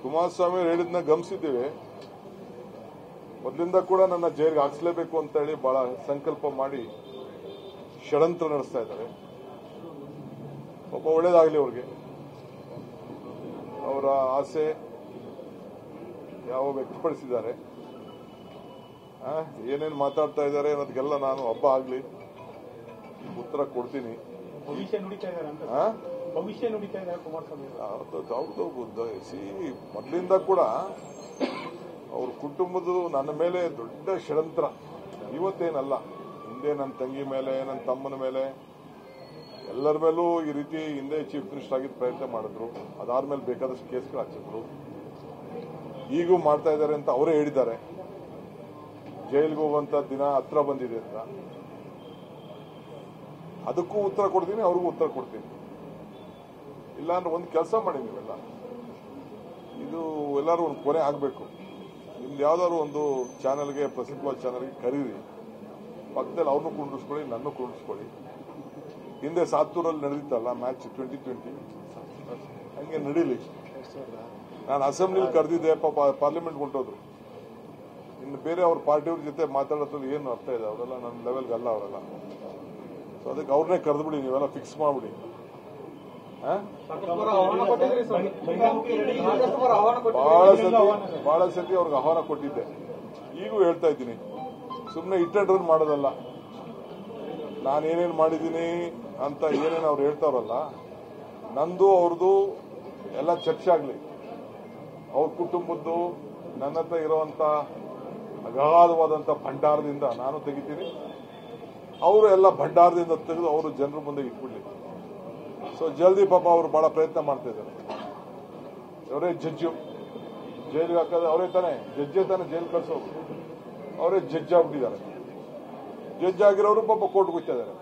ಕುಮಾರಸ್ವಾಮಿ ಅವರು ಹೇಳಿದ್ನ ಗಮನಿಸಿದ್ದೇವೆ. ಮೊದಲಿಂದ ಕೂಡ ನನ್ನ ಜೈಲಿಗೆ ಹಾಕಿಸಲೇಬೇಕು ಅಂತ ಹೇಳಿ ಬಹಳ ಸಂಕಲ್ಪ ಮಾಡಿ ಷಡ್ಯಂತ್ರ ನಡೆಸ್ತಾ ಇದ್ದಾರೆ. ಪಾಪ ಒಳ್ಳೇದಾಗಲಿ ಅವ್ರಿಗೆ. ಅವರ ಆಸೆ ಯಾವ ವ್ಯಕ್ತಪಡಿಸಿದ್ದಾರೆ, ಏನೇನು ಮಾತಾಡ್ತಾ ಇದ್ದಾರೆ ಅನ್ನೋದಕ್ಕೆಲ್ಲ ನಾನು ಹಬ್ಬ ಆಗಲಿ ಉತ್ತರ ಕೊಡ್ತೀನಿ. ಭವಿಷ್ಯ ನುಡಿತಾ ಇದ್ದಾರೆ ಅಂತ. ಭವಿಷ್ಯ ನುಡಿತಾ ಇದ್ದಾರೆ ಕುಮಾರಸ್ವಾಮಿ. ಹೌದು. ಮೊದಲಿಂದ ಕೂಡ ಅವ್ರ ಕುಟುಂಬದ ನನ್ನ ಮೇಲೆ ದೊಡ್ಡ ಷಡ್ಯಂತ್ರ. ಇವತ್ತೇನಲ್ಲ, ಹಿಂದೆ ನನ್ನ ತಂಗಿ ಮೇಲೆ, ನನ್ನ ತಮ್ಮನ ಮೇಲೆ, ಎಲ್ಲರ ಮೇಲೂ ಈ ರೀತಿ ಹಿಂದೆ ಚೀಫ್ ಮಿನಿಸ್ಟರ್ ಆಗಿದ್ದ ಪ್ರಯತ್ನ ಮಾಡಿದ್ರು. ಅದಾದ್ಮೇಲೆ ಬೇಕಾದಷ್ಟು ಕೇಸ್ಗಳು ಹಾಕಿದ್ರು. ಈಗೂ ಮಾಡ್ತಾ ಇದ್ದಾರೆ ಅಂತ ಅವರೇ ಹೇಳಿದ್ದಾರೆ. ಜೈಲಿಗೆ ಹೋಗುವಂತ ದಿನ ಹತ್ರ ಬಂದಿದೆ ಅಂತ. ಅದಕ್ಕೂ ಉತ್ತರ ಕೊಡ್ತೀನಿ, ಅವ್ರಿಗೂ ಉತ್ತರ ಕೊಡ್ತೀನಿ. ಇಲ್ಲಾಂದ್ರೆ ಒಂದು ಕೆಲಸ ಮಾಡಿ ನೀವೆಲ್ಲ, ಇದು ಎಲ್ಲರೂ ಒಂದು ಕೊನೆ ಆಗಬೇಕು. ನಿಮ್ದು ಯಾವ್ದಾದ್ರು ಒಂದು ಚಾನೆಲ್ಗೆ, ಪ್ರಸಿದ್ಧವಾದ ಚಾನೆಲ್ಗೆ ಕರೀರಿ. ಪಕ್ಕದಲ್ಲಿ ಅವ್ರನ್ನೂ ಕುಂಡಿಸ್ಕೊಳ್ಳಿ, ನನ್ನೂ ಕುಂಡಿಸ್ಕೊಳ್ಳಿ. ಹಿಂದೆ ಸಾತ್ತೂರಲ್ಲಿ ನಡೆದಿತ್ತಲ್ಲ ಮ್ಯಾಚ್ 2020, ಹಂಗೆ ನಡೀಲಿ. ನಾನು ಅಸೆಂಬ್ಲಿಲಿ ಕರೆದಿದ್ದೆ, ಪಾರ್ಲಿಮೆಂಟ್ ಹೊಂಟೋದ್ರು. ಇನ್ನು ಬೇರೆ ಅವ್ರ ಪಾರ್ಟಿಯವ್ರ ಜೊತೆ ಮಾತಾಡೋದ್ರಲ್ಲಿ ಏನು ಅರ್ಥ ಇದೆ? ಅವರೆಲ್ಲ ನನ್ನ ಲೆವೆಲ್ಗೆ ಅಲ್ಲ ಅವರೆಲ್ಲ. ಸೊ ಅದಕ್ಕೆ ಅವ್ರನ್ನೇ ಕರೆದ್ಬಿಡಿ, ನೀವೆಲ್ಲ ಫಿಕ್ಸ್ ಮಾಡ್ಬಿಡಿ. ಬಹಳ ಸತಿ ಅವ್ರಿಗೆ ಆಹ್ವಾನ ಕೊಟ್ಟಿದ್ದೆ. ಈಗೂ ಹೇಳ್ತಾ ಇದ್ದೀನಿ, ಸುಮ್ಮನೆ ಇಟ್ಟೆಡ್ರನ್ ಮಾಡೋದಲ್ಲ. ನಾನೇನೇನು ಮಾಡಿದ್ದೀನಿ ಅಂತ ಏನೇನು ಅವ್ರು ಹೇಳ್ತಾವ್ರಲ್ಲ, ನಂದು ಅವ್ರದ್ದು ಎಲ್ಲ ಚರ್ಚೆ ಆಗಲಿ. ಅವ್ರ ಕುಟುಂಬದ್ದು ನನ್ನ ಹತ್ರ ಇರುವಂತ ಅಗಾಧವಾದಂತ ಭಂಡಾರದಿಂದ ನಾನು ತೆಗಿತೀನಿ. ಅವರು ಎಲ್ಲ ಭಂಡಾರದಿಂದ ತೆಗೆದು ಅವರು ಜನರ ಮುಂದೆ ಇಟ್ಬಿಡ್ಲಿ. ಸೊ ಜಲ್ದಿ ಪಾಪ ಅವರು ಬಹಳ ಪ್ರಯತ್ನ ಮಾಡ್ತಾ ಇದ್ದಾರೆ. ಅವರೇ ಜಡ್ಜು, ಜೈಲಿಗೆ ಹಾಕೋದು ಅವರೇ ತಾನೆ, ಜಡ್ಜೇ ತಾನೆ ಜೈಲು ಕಳಿಸೋದು. ಅವರೇ ಜಡ್ಜ್ ಆಗ್ಬಿಟ್ಟಿದ್ದಾರೆ. ಜಡ್ಜ್ ಆಗಿರೋರು ಪಾಪ ಕೋರ್ಟ್ಗೆ ಹೋಗ್ತಾ ಇದ್ದಾರೆ.